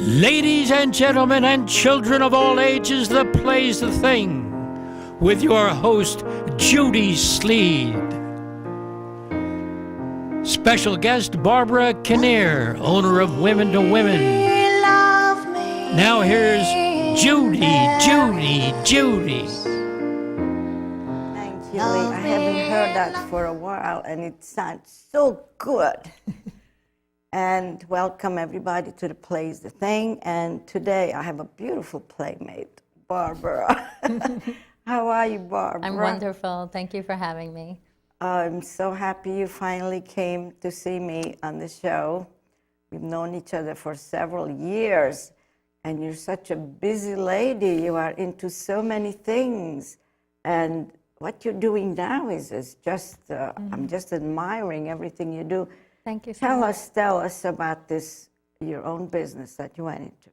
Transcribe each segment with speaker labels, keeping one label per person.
Speaker 1: Ladies and gentlemen and children of all ages, the play's the thing with your host, Judy Sleed. Special guest, Barbara Kinnier, owner of Women to Women. Now here's Judy.
Speaker 2: Thank you, Lee. I haven't heard that for a while, and it sounds so good. And welcome everybody to the Play's the Thing. And today I have a beautiful playmate, Barbara. How are you, Barbara?
Speaker 3: I'm wonderful. Thank you for having me.
Speaker 2: I'm so happy you finally came to see me on the show. We've known each other for several years, and you're such a busy lady. You are into so many things. And what you're doing now is just, I'm just admiring everything you do.
Speaker 3: Thank you so
Speaker 2: Tell
Speaker 3: much.
Speaker 2: us about this, your own business that you went into.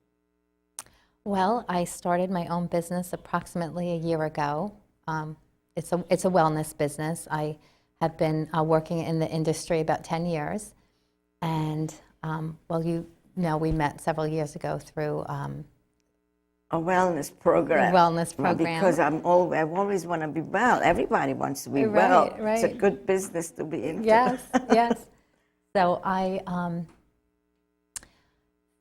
Speaker 3: Well, I started my own business approximately a year ago. It's a wellness business. I have been working in the industry about 10 years. And, well, you know, we met several years ago through
Speaker 2: A wellness program.
Speaker 3: wellness program.
Speaker 2: Because I always want to be well. Everybody wants to be well. It's a good business to be into.
Speaker 3: Yes, yes. So I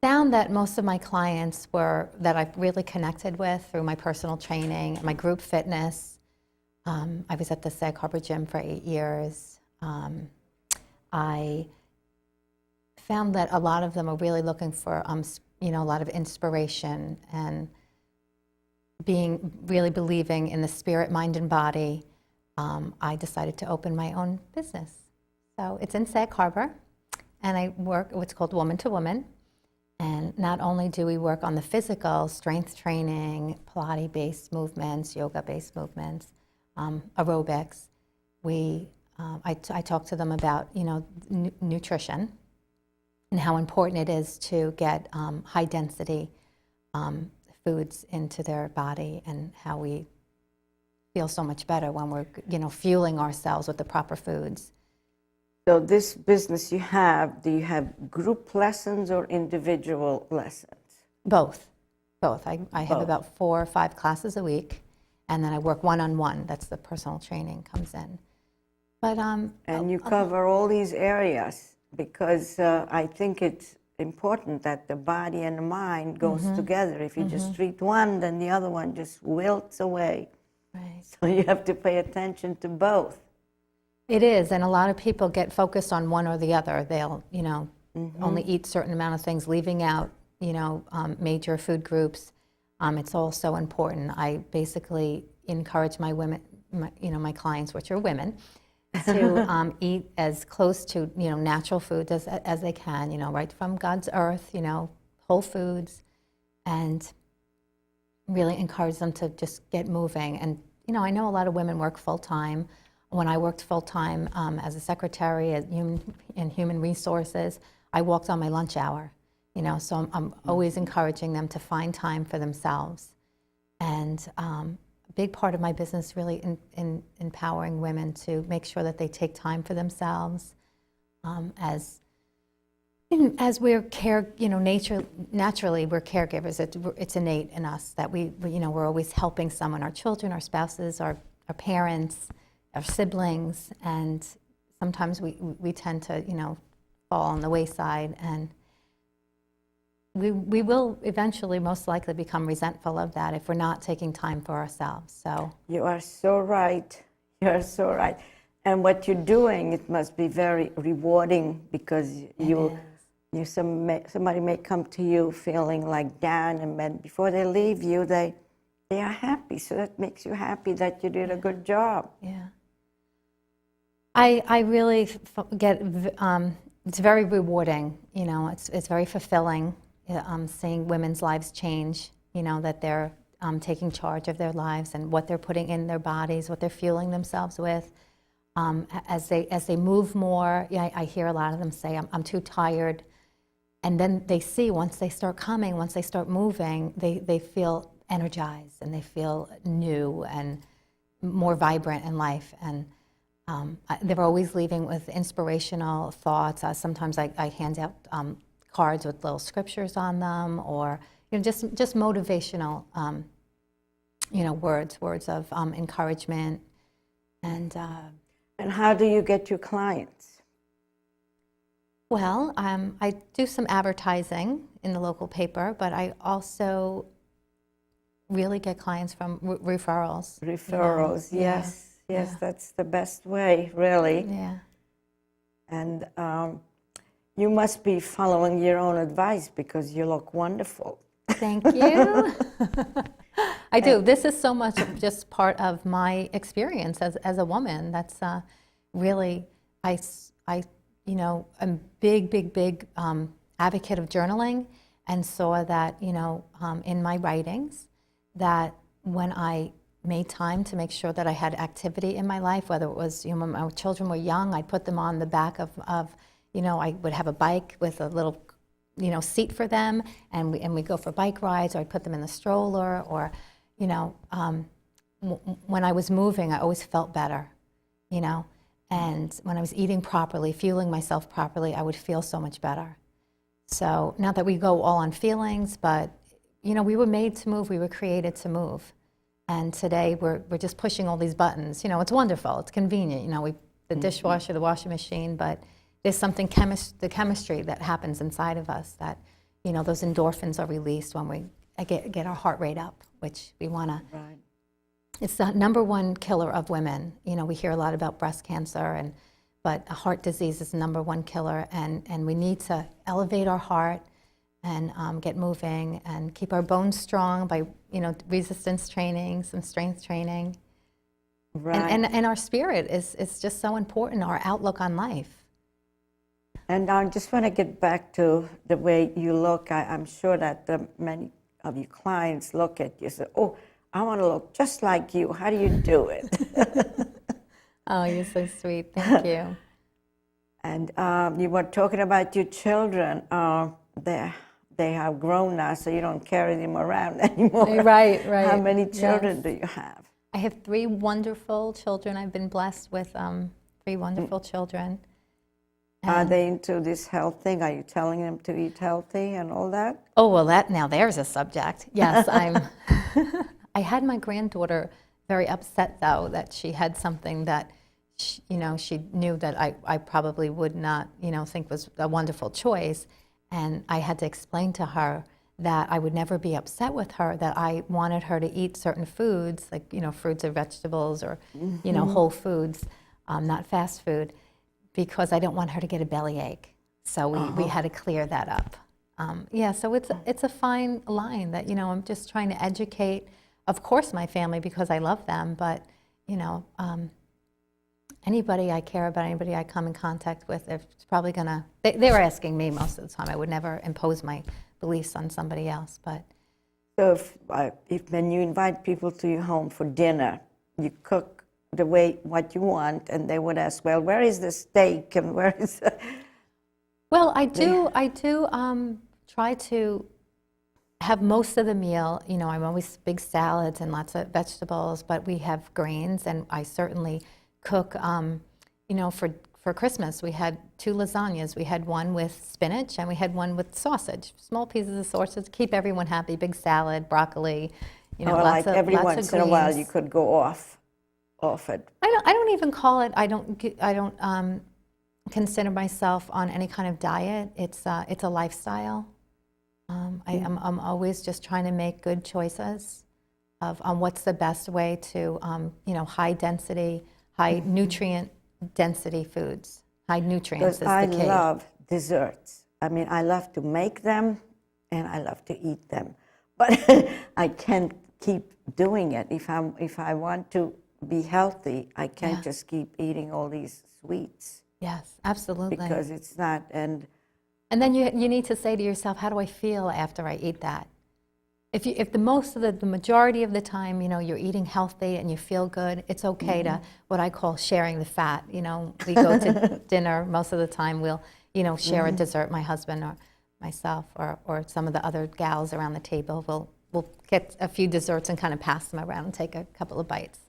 Speaker 3: found that most of my clients that I've really connected with through my personal training, my group fitness. I was at the Sag Harbor Gym for 8 years. I found that a lot of them are really looking for, a lot of inspiration and really believing in the spirit, mind, and body. I decided to open my own business. So it's in Sag Harbor, and I work what's called Woman to Woman. And not only do we work on the physical, strength training, Pilates-based movements, yoga-based movements, aerobics, I talk to them about, nutrition and how important it is to get high-density foods into their body, and how we feel so much better when we're, fueling ourselves with the proper foods.
Speaker 2: So this business you have, do you have group lessons or individual lessons?
Speaker 3: Both. I have about 4 or 5 classes a week, and then I work one-on-one. That's the personal training comes in. But
Speaker 2: and you cover all these areas because I think it's important that the body and the mind goes together. If you just treat one, then the other one just wilts away.
Speaker 3: Right.
Speaker 2: So you have to pay attention to both.
Speaker 3: It is, and a lot of people get focused on one or the other. They'll, only eat certain amount of things, leaving out, major food groups. It's all so important. I basically encourage my women, my clients, which are women, to eat as close to, natural foods as they can, right from God's earth, whole foods, and really encourage them to just get moving. And, I know a lot of women work full-time. When I worked full-time as a secretary in human resources, I walked on my lunch hour, so I'm always encouraging them to find time for themselves. And a big part of my business really in empowering women to make sure that they take time for themselves, as we're naturally we're caregivers. It's innate in us that we're always helping someone, our children, our spouses, our parents, our siblings, and sometimes we tend to, fall on the wayside, and we will eventually most likely become resentful of that if we're not taking time for ourselves. So
Speaker 2: you are so right. You are so right. And what you're doing, it must be very rewarding because somebody may come to you feeling like down, and then before they leave you, they are happy. So that makes you happy that you did a good job.
Speaker 3: Yeah. I really get, it's very rewarding, it's very fulfilling, seeing women's lives change, that they're taking charge of their lives and what they're putting in their bodies, what they're fueling themselves with. As they move more, I hear a lot of them say, I'm too tired. And then they see, once they start coming, once they start moving, they feel energized and they feel new and more vibrant in life. And they're always leaving with inspirational thoughts. Sometimes I hand out cards with little scriptures on them, or just motivational, words of encouragement. And
Speaker 2: how do you get your clients?
Speaker 3: well, I do some advertising in the local paper, but I also really get clients from referrals.
Speaker 2: Referrals,
Speaker 3: Yeah,
Speaker 2: yes,
Speaker 3: yeah.
Speaker 2: that's the best way, really.
Speaker 3: Yeah.
Speaker 2: And you must be following your own advice because you look wonderful.
Speaker 3: Thank you. I do. This is so much of just part of my experience as a woman. That's really, I'm a big advocate of journaling, and saw that, in my writings, that when I made time to make sure that I had activity in my life, whether it was, when my children were young, I put them on the back of I would have a bike with a little, seat for them, and we go for bike rides, or I put them in the stroller, or, when I was moving, I always felt better, and when I was eating properly, fueling myself properly, I would feel so much better. So not that we go all on feelings, but, we were made to move, we were created to move. And today we're just pushing all these buttons. It's wonderful, it's convenient, the dishwasher, the washing machine, but there's something, the chemistry that happens inside of us that, those endorphins are released when we get our heart rate up, which we want to.
Speaker 2: Right.
Speaker 3: It's the #1 killer of women. We hear a lot about breast cancer, but heart disease is the #1 killer, and we need to elevate our heart and get moving and keep our bones strong by, resistance training, some strength training.
Speaker 2: Right.
Speaker 3: And our spirit is just so important, our outlook on life.
Speaker 2: And I just want to get back to the way you look. I'm sure that many of your clients look at you and say, oh, I want to look just like you. How do you do it?
Speaker 3: Oh, you're so sweet. Thank you.
Speaker 2: And you were talking about your children. They have grown now, so you don't carry them around anymore.
Speaker 3: Right.
Speaker 2: How many children
Speaker 3: Yes.
Speaker 2: do you have?
Speaker 3: I have 3 wonderful children. I've been blessed with 3 wonderful children.
Speaker 2: Are they into this health thing? Are you telling them to eat healthy and all that?
Speaker 3: Oh, well, now there's a subject. Yes, I had my granddaughter very upset, though, that she had something that, she knew that I probably would not, think was a wonderful choice. And I had to explain to her that I would never be upset with her, that I wanted her to eat certain foods, like, fruits or vegetables, or, whole foods, not fast food, because I don't want her to get a bellyache. So we had to clear that up. So it's a fine line that, I'm just trying to educate, of course, my family, because I love them, but, anybody I care about, anybody I come in contact with, it's probably gonna, they were asking me most of the time. I would never impose my beliefs on somebody else, but.
Speaker 2: So if when you invite people to your home for dinner, you cook the way what you want, and they would ask, well, where is the steak and where is the...
Speaker 3: Well, I do try to have most of the meal. I'm always big salads and lots of vegetables, but we have grains, and I certainly cook. For Christmas, we had 2 lasagnas. We had one with spinach, and we had one with sausage, small pieces of sausage, keep everyone happy. Big salad, broccoli,
Speaker 2: like every once in a while
Speaker 3: greens.
Speaker 2: you could go off it.
Speaker 3: I don't even call it. I don't consider myself on any kind of diet. It's a lifestyle. I'm always just trying to make good choices on what's the best way to high density, high nutrient density foods. High nutrients is the key.
Speaker 2: I love desserts. I mean, I love to make them and I love to eat them, but I can't keep doing it. If I want to be healthy, I can't just keep eating all these sweets.
Speaker 3: Yes, absolutely.
Speaker 2: Because it's not, and
Speaker 3: then you need to say to yourself, how do I feel after I eat that? If the majority of the time, you're eating healthy and you feel good, it's okay to what I call sharing the fat. We go to dinner, most of the time we'll, share a dessert, my husband or myself or some of the other gals around the table. We'll get a few desserts and kind of pass them around and take a couple of bites.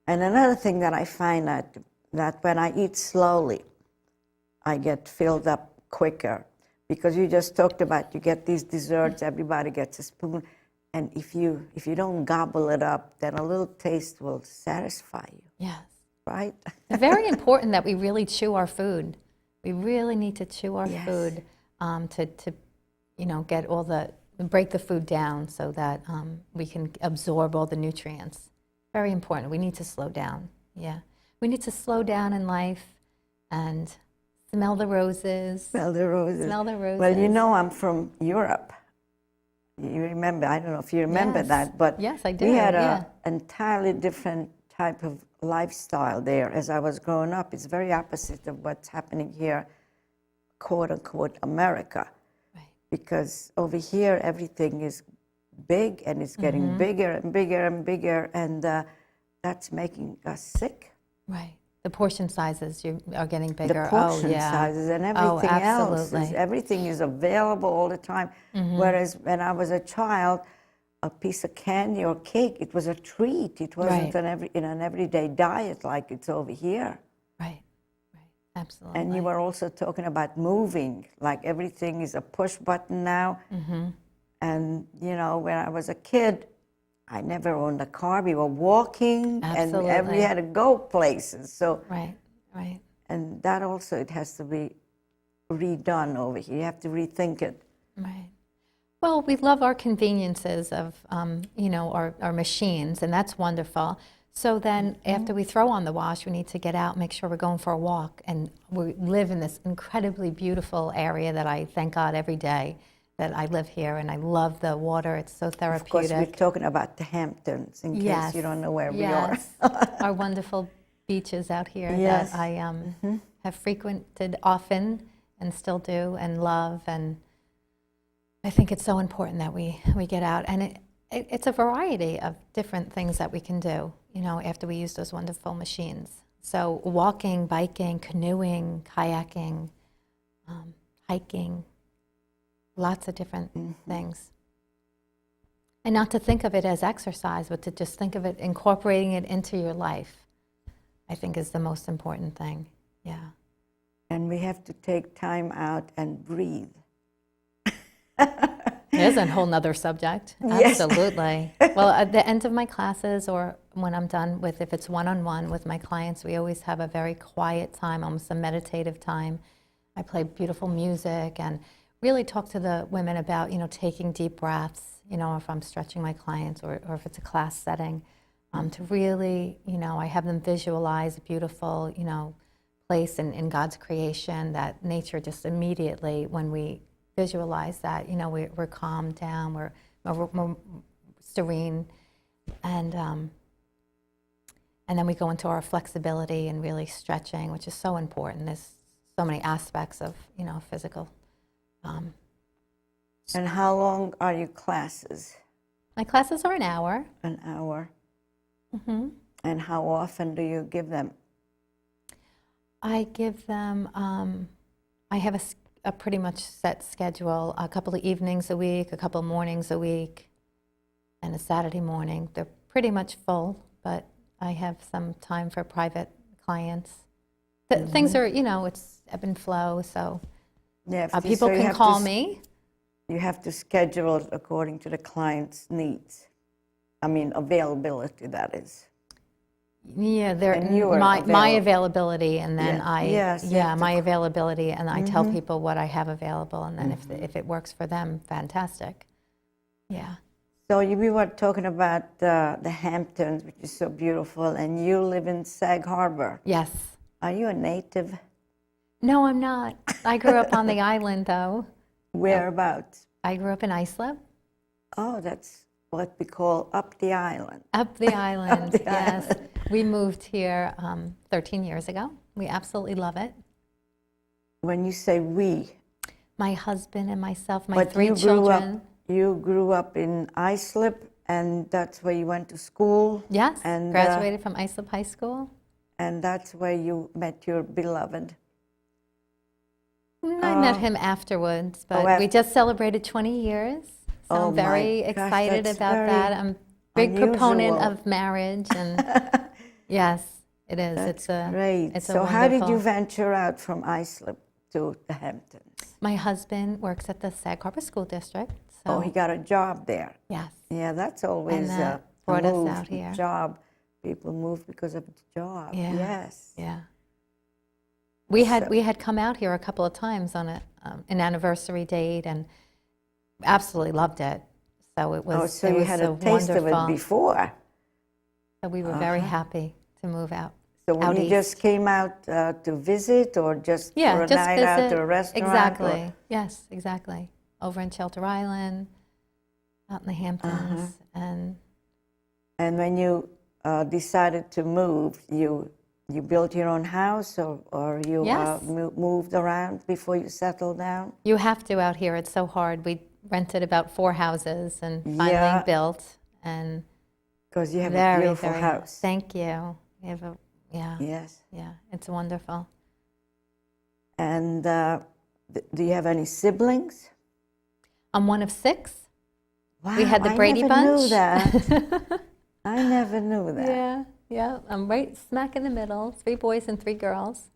Speaker 2: And another thing that I find that when I eat slowly, I get filled up quicker because you just talked about you get these desserts, everybody gets a spoon, and if you don't gobble it up, then a little taste will satisfy you,
Speaker 3: Yes.
Speaker 2: right?
Speaker 3: It's very important that we really chew our food. We really need to chew our
Speaker 2: Yes.
Speaker 3: food to get all break the food down so that we can absorb all the nutrients. Very important. We need to slow down. Yeah. We need to slow down in life and smell the roses.
Speaker 2: Smell the roses.
Speaker 3: Smell the roses.
Speaker 2: Well, you know, I'm from Europe. You remember, I don't know if you remember
Speaker 3: Yes.
Speaker 2: that, but
Speaker 3: Yes, I do,
Speaker 2: we had
Speaker 3: yeah.
Speaker 2: an entirely different type of lifestyle there as I was growing up. It's very opposite of what's happening here, quote unquote, America.
Speaker 3: Right.
Speaker 2: Because over here, everything is big and it's getting bigger and bigger and bigger, and that's making us sick.
Speaker 3: Right. The portion sizes are getting bigger.
Speaker 2: The portion
Speaker 3: oh, yeah.
Speaker 2: sizes and everything else.
Speaker 3: Absolutely.
Speaker 2: Everything is available all the time. Whereas when I was a child, a piece of candy or cake, it was a treat. It wasn't
Speaker 3: Right.
Speaker 2: in an everyday diet like it's over here.
Speaker 3: Right. Right. Absolutely.
Speaker 2: And you were also talking about moving, like everything is a push button now. And, you know, when I was a kid, I never owned a car. We were walking
Speaker 3: Absolutely.
Speaker 2: and we had to go places. So,
Speaker 3: Right. Right.
Speaker 2: and that also, it has to be redone over here. You have to rethink it.
Speaker 3: Right. Well, we love our conveniences of, our machines, and that's wonderful. So then after we throw on the wash, we need to get out, make sure we're going for a walk. And we live in this incredibly beautiful area that I thank God every day that I live here, and I love the water. It's so therapeutic.
Speaker 2: Of course, we're talking about the Hamptons, in case you don't know where we are.
Speaker 3: Our wonderful beaches out here
Speaker 2: Yes.
Speaker 3: that I have frequented often and still do and love. And I think it's so important that we get out. And it's a variety of different things that we can do, after we use those wonderful machines. So walking, biking, canoeing, kayaking, hiking, lots of different things. And not to think of it as exercise, but to just think of it, incorporating it into your life, I think is the most important thing. Yeah.
Speaker 2: And we have to take time out and breathe.
Speaker 3: There's a whole nother subject.
Speaker 2: Yes.
Speaker 3: Absolutely. Well, at the end of my classes, or when I'm done with, if it's one-on-one with my clients, we always have a very quiet time, almost a meditative time. I play beautiful music and really talk to the women about, taking deep breaths, if I'm stretching my clients or if it's a class setting, to really, I have them visualize a beautiful, place in God's creation, that nature just immediately, when we visualize that, we're calmed down, we're more serene, and then we go into our flexibility and really stretching, which is so important. There's so many aspects of, physical.
Speaker 2: And how long are your classes?
Speaker 3: My classes are an hour.
Speaker 2: An hour. And how often do you give them?
Speaker 3: I give them, I have a pretty much set schedule, a couple of evenings a week, a couple of mornings a week, and a Saturday morning. They're pretty much full, but I have some time for private clients. Things are, it's ebb and flow, so people can call me.
Speaker 2: You have to schedule it according to the client's needs. I mean, availability, that is.
Speaker 3: Yeah,
Speaker 2: And
Speaker 3: my availability, and then
Speaker 2: Yeah.
Speaker 3: my availability, and I tell people what I have available, and then if it works for them, fantastic. Yeah.
Speaker 2: So we were talking about the Hamptons, which is so beautiful, and you live in Sag Harbor.
Speaker 3: Yes.
Speaker 2: Are you a native?
Speaker 3: No, I'm not. I grew up on the island, though.
Speaker 2: Whereabouts?
Speaker 3: I grew up in Islip.
Speaker 2: Oh, that's what we call up the island.
Speaker 3: Up the island,
Speaker 2: the
Speaker 3: yes.
Speaker 2: island.
Speaker 3: We moved here 13 years ago. We absolutely love it.
Speaker 2: When you say we,
Speaker 3: My husband and myself, my
Speaker 2: but
Speaker 3: 3
Speaker 2: you
Speaker 3: children.
Speaker 2: You grew up in Islip, and that's where you went to school?
Speaker 3: Yes,
Speaker 2: and
Speaker 3: graduated from Islip High School.
Speaker 2: And that's where you met your beloved?
Speaker 3: I met him afterwards, but we just celebrated 20 years. So I'm very excited about that. I'm a big proponent of marriage, and yes, it is.
Speaker 2: That's
Speaker 3: it's
Speaker 2: great.
Speaker 3: It's
Speaker 2: so
Speaker 3: a
Speaker 2: how did you
Speaker 3: wonderful.
Speaker 2: venture out from Islip to the Hamptons?
Speaker 3: My husband works at the Sag Harbor School District. So
Speaker 2: Oh, he got a job there.
Speaker 3: yes.
Speaker 2: Yeah, that's always
Speaker 3: that
Speaker 2: a
Speaker 3: brought us
Speaker 2: move,
Speaker 3: out here.
Speaker 2: job. People move because of the job.
Speaker 3: Yeah.
Speaker 2: Yes.
Speaker 3: Yeah. We
Speaker 2: So-
Speaker 3: had come out here a couple of times on an anniversary date and absolutely loved it. So it was.
Speaker 2: Oh, so
Speaker 3: it
Speaker 2: you
Speaker 3: was
Speaker 2: had
Speaker 3: so
Speaker 2: a taste of
Speaker 3: wonderful.
Speaker 2: it before.
Speaker 3: So we were very happy to move out.
Speaker 2: So when
Speaker 3: out
Speaker 2: you
Speaker 3: east.
Speaker 2: just came out to visit, or just
Speaker 3: Yeah,
Speaker 2: for a
Speaker 3: just
Speaker 2: night
Speaker 3: visit.
Speaker 2: out to a restaurant?
Speaker 3: Exactly. Yes, exactly. Over in Shelter Island, out in the Hamptons, and
Speaker 2: And when you decided to move, you built your own house, or you
Speaker 3: Yes.
Speaker 2: moved around before you settled down?
Speaker 3: you have to out here. It's so hard. We rented about 4 houses and finally
Speaker 2: Yeah.
Speaker 3: built. And
Speaker 2: Because you have a
Speaker 3: very,
Speaker 2: beautiful
Speaker 3: very.
Speaker 2: house.
Speaker 3: Thank you. We have a
Speaker 2: Yes.
Speaker 3: yeah. It's wonderful.
Speaker 2: And do you have any siblings?
Speaker 3: I'm one of 6.
Speaker 2: Wow,
Speaker 3: We had the Brady
Speaker 2: I never knew
Speaker 3: Bunch.
Speaker 2: that. I never knew that.
Speaker 3: Yeah, yeah. I'm right smack in the middle. 3 boys and 3 girls.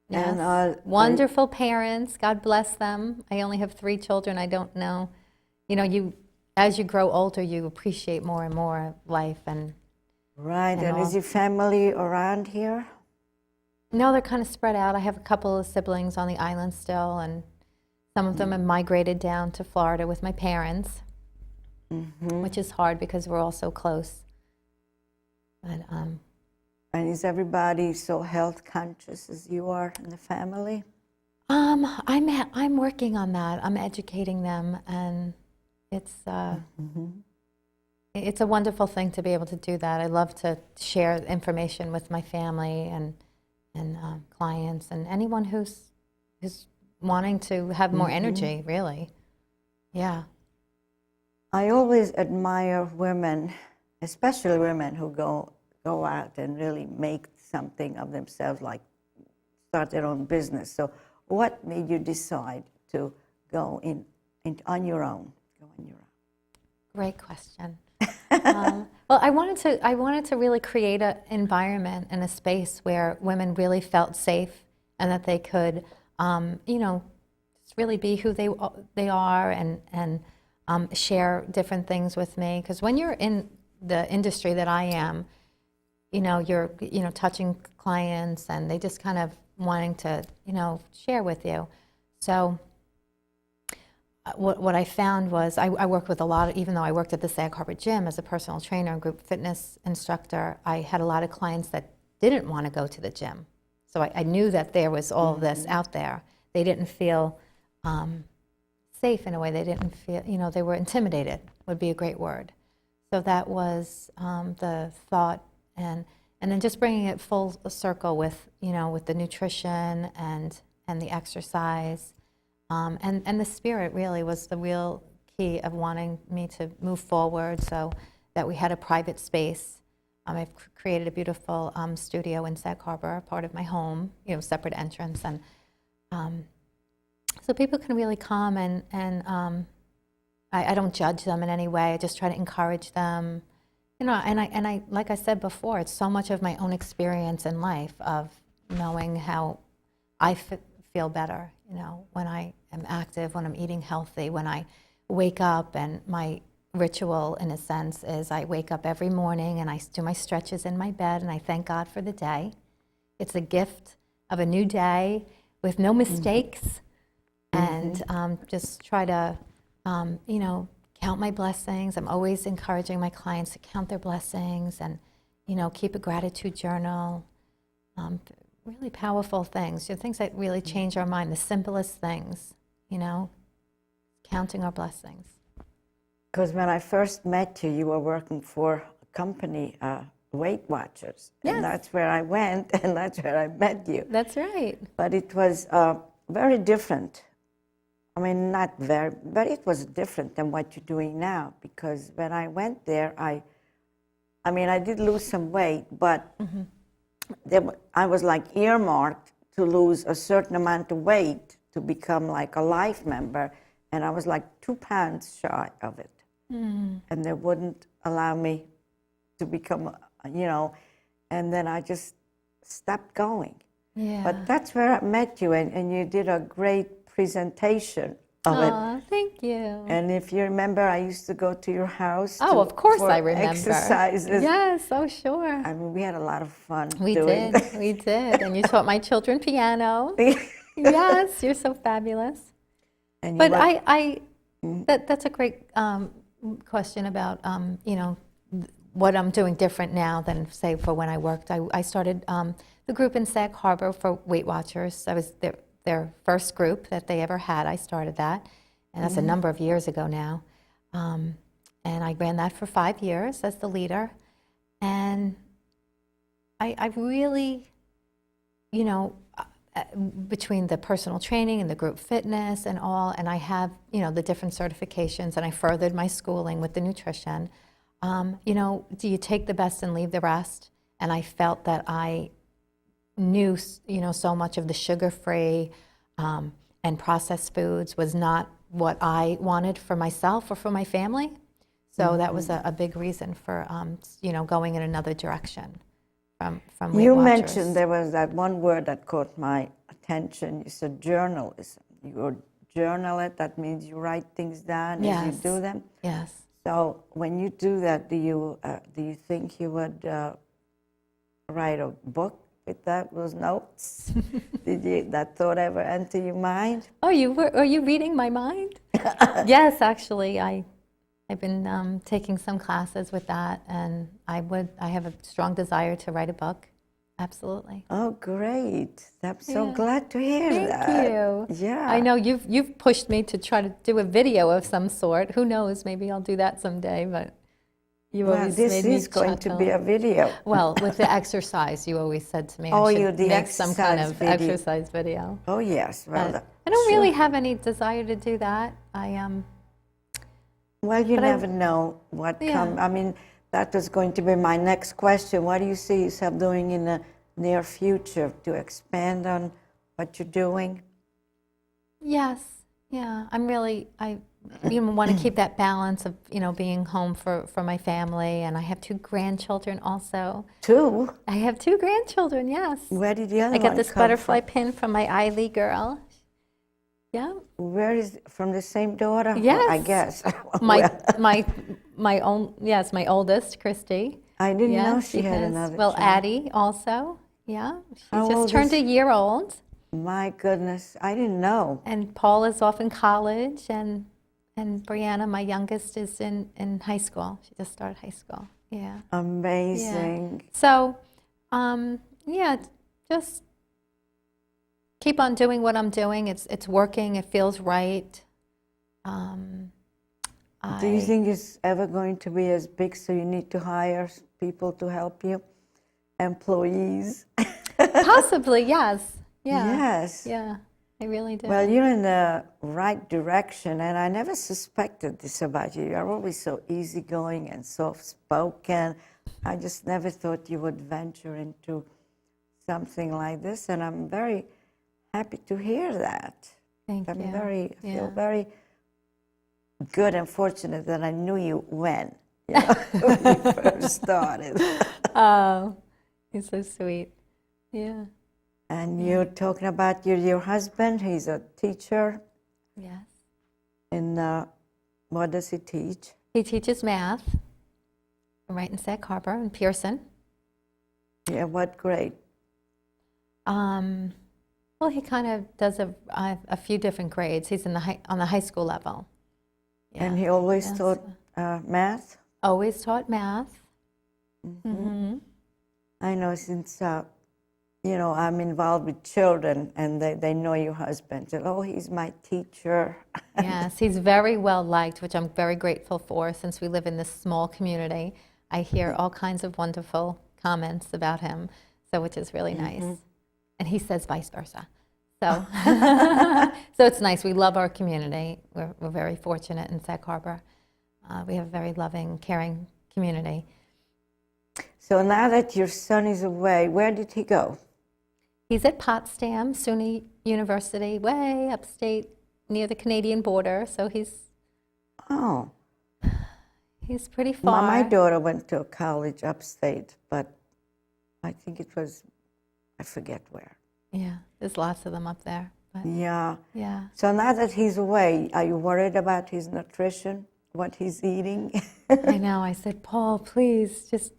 Speaker 3: Yes.
Speaker 2: And
Speaker 3: Wonderful parents. God bless them. I only have 3 children. I don't know. You know, as you grow older, you appreciate more and more life. And
Speaker 2: Right, and
Speaker 3: all.
Speaker 2: is your family around here?
Speaker 3: no, they're kind of spread out. I have a couple of siblings on the island still, and some of them have migrated down to Florida with my parents, which is hard because we're all so close. But
Speaker 2: And is everybody so health conscious as you are in the family?
Speaker 3: I'm working on that. I'm educating them, and it's it's a wonderful thing to be able to do that. I love to share information with my family and clients and anyone who's wanting to have more energy. Really, yeah.
Speaker 2: I always admire women, especially women who go out and really make something of themselves, like start their own business. So what made you decide to go on your own?
Speaker 3: Great question. Well, I wanted to really create an environment and a space where women really felt safe and that they could, just really be who they are and share different things with me. Because when you're in the industry that I am, you're touching clients and they just kind of wanting to share with you. So what I found was I worked with a lot of, even though I worked at the Sag Harbor Gym as a personal trainer and group fitness instructor, I had a lot of clients that didn't want to go to the gym. So I knew that there was all of this out there. They didn't feel safe in a way. They didn't feel, they were intimidated, would be a great word. So that was the thought, and then just bringing it full circle with, with the nutrition and the exercise. And the spirit really was the real key of wanting me to move forward, so that we had a private space. I've created a beautiful studio in Sag Harbor, part of my home, separate entrance, and so people can really come and I don't judge them in any way. I just try to encourage them, and I like I said before, it's so much of my own experience in life of knowing how I feel better, when I am active, when I'm eating healthy, when I wake up. And my ritual, in a sense, is I wake up every morning and I do my stretches in my bed and I thank God for the day. It's a gift of a new day with no mistakes, and just try to, count my blessings. I'm always encouraging my clients to count their blessings and, keep a gratitude journal. Really powerful things, things that really change our mind, the simplest things, counting our blessings.
Speaker 2: Because when I first met you, you were working for a company, Weight Watchers.
Speaker 3: Yes.
Speaker 2: And that's where I went, and that's where I met you.
Speaker 3: That's right.
Speaker 2: But it was very different. I mean, not very, but it was different than what you're doing now. Because when I went there, I did lose some weight, but I was like earmarked to lose a certain amount of weight to become like a life member, and I was like 2 pounds shy of it. And they wouldn't allow me to become, and then I just stopped going.
Speaker 3: Yeah.
Speaker 2: But that's where I met you, and you did a great presentation of it.
Speaker 3: Aw, thank you.
Speaker 2: And if you remember, I used to go to your house
Speaker 3: Of course
Speaker 2: for
Speaker 3: I remember.
Speaker 2: exercises.
Speaker 3: Yes, oh sure.
Speaker 2: I mean, we had a lot of fun
Speaker 3: We
Speaker 2: doing
Speaker 3: did, we did. And you taught my children piano. Yes, you're so fabulous.
Speaker 2: And you
Speaker 3: But
Speaker 2: were-
Speaker 3: that's a great question about, you know, what I'm doing different now than, say, for when I worked. I started the group in Sag Harbor for Weight Watchers. I was their first group that they ever had. I started that, and that's a number of years ago now. And I ran that for 5 years as the leader. And I really, you know, between the personal training and the group fitness and all, and I have, you know, the different certifications, and I furthered my schooling with the nutrition. You know, do you take the best and leave the rest? And I felt that I knew, you know, so much of the sugar-free and processed foods was not what I wanted for myself or for my family. So that was a big reason for, you know, going in another direction from Weight
Speaker 2: You
Speaker 3: Watchers.
Speaker 2: mentioned there was that one word that caught my attention. You said journalism. You journal it. That means you write things down as you do them.
Speaker 3: Yes.
Speaker 2: So when you do that, do you think you would write a book with those notes? Did that thought ever enter your mind?
Speaker 3: Oh, are you reading my mind? Yes, actually, I've been taking some classes with that, and I have a strong desire to write a book. Absolutely.
Speaker 2: Oh, great! I'm so
Speaker 3: Yeah.
Speaker 2: glad to hear that.
Speaker 3: Thank you.
Speaker 2: Yeah.
Speaker 3: I know you've pushed me to try to do a video of some sort. Who knows? Maybe I'll do that someday. But you
Speaker 2: Well,
Speaker 3: always
Speaker 2: this
Speaker 3: made me
Speaker 2: is going to be
Speaker 3: chuckle.
Speaker 2: a video.
Speaker 3: Well, with the exercise, you always said to me,
Speaker 2: Oh,
Speaker 3: I should
Speaker 2: you the
Speaker 3: make some kind
Speaker 2: exercise
Speaker 3: of
Speaker 2: video.
Speaker 3: exercise video.
Speaker 2: Oh, yes. Well,
Speaker 3: But I don't really have any desire to do that.
Speaker 2: Well, you
Speaker 3: But I-
Speaker 2: never know what
Speaker 3: Yeah.
Speaker 2: comes. I mean, that was going to be my next question. What do you see yourself doing in the near future to expand on what you're doing?
Speaker 3: Yes, yeah. I want to keep that balance of, you know, being home for my family, and I have 2 grandchildren also.
Speaker 2: 2?
Speaker 3: I have 2 grandchildren, yes.
Speaker 2: Where did the other
Speaker 3: I
Speaker 2: one
Speaker 3: got this
Speaker 2: come
Speaker 3: butterfly
Speaker 2: from?
Speaker 3: pin from my Ivy girl. Yeah.
Speaker 2: Where is from the same daughter?
Speaker 3: Yes.
Speaker 2: I guess.
Speaker 3: My own, yes, my oldest, Christy.
Speaker 2: I didn't know
Speaker 3: Yes,
Speaker 2: she had
Speaker 3: has.
Speaker 2: another
Speaker 3: Well,
Speaker 2: child.
Speaker 3: Addie also. Yeah. She
Speaker 2: How
Speaker 3: just
Speaker 2: old
Speaker 3: turned
Speaker 2: is-
Speaker 3: a year old.
Speaker 2: My goodness, I didn't know.
Speaker 3: And Paul is off in college, and Brianna, my youngest, is in high school. She just started high school. Yeah.
Speaker 2: Amazing.
Speaker 3: So, yeah, just keep on doing what I'm doing. It's working. It feels right.
Speaker 2: Do you think it's ever going to be as big so you need to hire people to help you? Employees?
Speaker 3: Possibly, yes. Yeah.
Speaker 2: Yes.
Speaker 3: Yeah, I really do.
Speaker 2: Well, you're in the right direction, and I never suspected this about you. You're always so easygoing and soft-spoken. I just never thought you would venture into something like this, and I'm very happy to hear that.
Speaker 3: Thank you.
Speaker 2: I
Speaker 3: Yeah.
Speaker 2: feel very good and fortunate that I knew you when you first started.
Speaker 3: Oh, you're so sweet. Yeah.
Speaker 2: And you're talking about your husband. He's a teacher.
Speaker 3: Yes.
Speaker 2: And what does he teach?
Speaker 3: He teaches math right in Sag Harbor in Pearson.
Speaker 2: Yeah, what grade?
Speaker 3: Well, he kind of does a few different grades. He's on the high school level. Yeah.
Speaker 2: And he always
Speaker 3: Yes.
Speaker 2: taught math?
Speaker 3: Always taught math.
Speaker 2: I know since, I'm involved with children and they know your husband. So, oh, he's my teacher.
Speaker 3: Yes, he's very well liked, which I'm very grateful for since we live in this small community. I hear all kinds of wonderful comments about him, so which is really nice. And he says vice versa. So, so it's nice. We love our community. We're very fortunate in Sag Harbor. We have a very loving, caring community.
Speaker 2: So now that your son is away, where did he go?
Speaker 3: He's at Potsdam, SUNY University, way upstate near the Canadian border. So he's pretty far.
Speaker 2: My daughter went to college upstate, but I think it was, I forget where.
Speaker 3: Yeah, there's lots of them up there. But
Speaker 2: Yeah.
Speaker 3: yeah.
Speaker 2: So now that he's away, are you worried about his nutrition, what he's eating?
Speaker 3: I know. I said, Paul, please, just,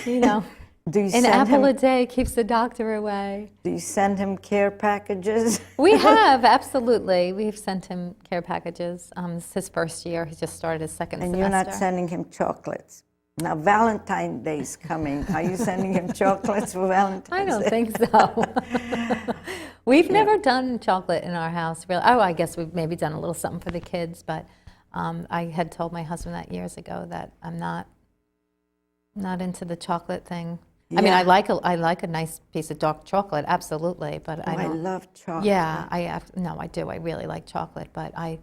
Speaker 3: you know,
Speaker 2: Do you
Speaker 3: an
Speaker 2: send
Speaker 3: apple a
Speaker 2: him?
Speaker 3: day keeps the doctor away.
Speaker 2: Do you send him care packages?
Speaker 3: We have, absolutely. We've sent him care packages. It's his first year. He just started his second
Speaker 2: And
Speaker 3: semester.
Speaker 2: you're not sending him chocolates. Now Valentine's Day is coming. Are you sending him chocolates for Valentine's
Speaker 3: I don't
Speaker 2: Day?
Speaker 3: think so. We've never done chocolate in our house, really. Oh, I guess we've maybe done a little something for the kids, but I had told my husband that years ago that I'm not into the chocolate thing. I mean,
Speaker 2: Yeah.
Speaker 3: I like a nice piece of dark chocolate, absolutely, but
Speaker 2: Oh,
Speaker 3: I
Speaker 2: I
Speaker 3: don't.
Speaker 2: love chocolate.
Speaker 3: Yeah, no, I do. I really like chocolate, but I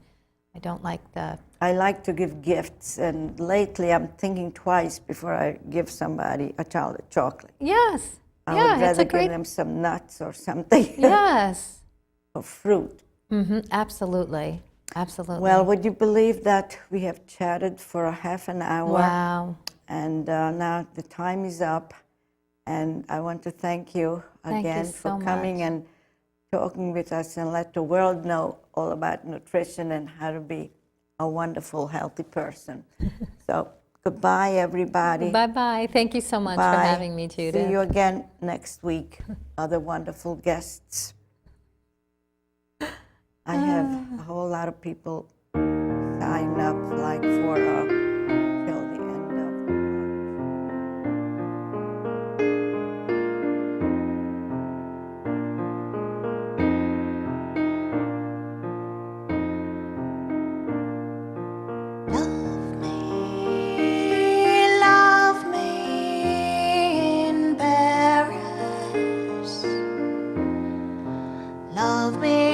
Speaker 3: don't like the.
Speaker 2: I like to give gifts, and lately I'm thinking twice before I give somebody a child a chocolate.
Speaker 3: Yes.
Speaker 2: I
Speaker 3: Yeah,
Speaker 2: would
Speaker 3: it's
Speaker 2: rather
Speaker 3: a great.
Speaker 2: give them some nuts or something.
Speaker 3: Yes.
Speaker 2: Or fruit.
Speaker 3: Absolutely. Absolutely.
Speaker 2: Well, would you believe that we have chatted for a half an hour?
Speaker 3: Wow.
Speaker 2: And now the time is up. And I want to thank you
Speaker 3: Thank you
Speaker 2: again
Speaker 3: so
Speaker 2: for coming
Speaker 3: much.
Speaker 2: and talking with us and let the world know all about nutrition and how to be a wonderful, healthy person. So goodbye, everybody.
Speaker 3: Bye-bye. Thank you so much for
Speaker 2: Bye.
Speaker 3: having me, Judith.
Speaker 2: See you again next week. Other wonderful guests. I have a whole lot of people signed up, like for till the end of
Speaker 4: Love me in Paris. Love me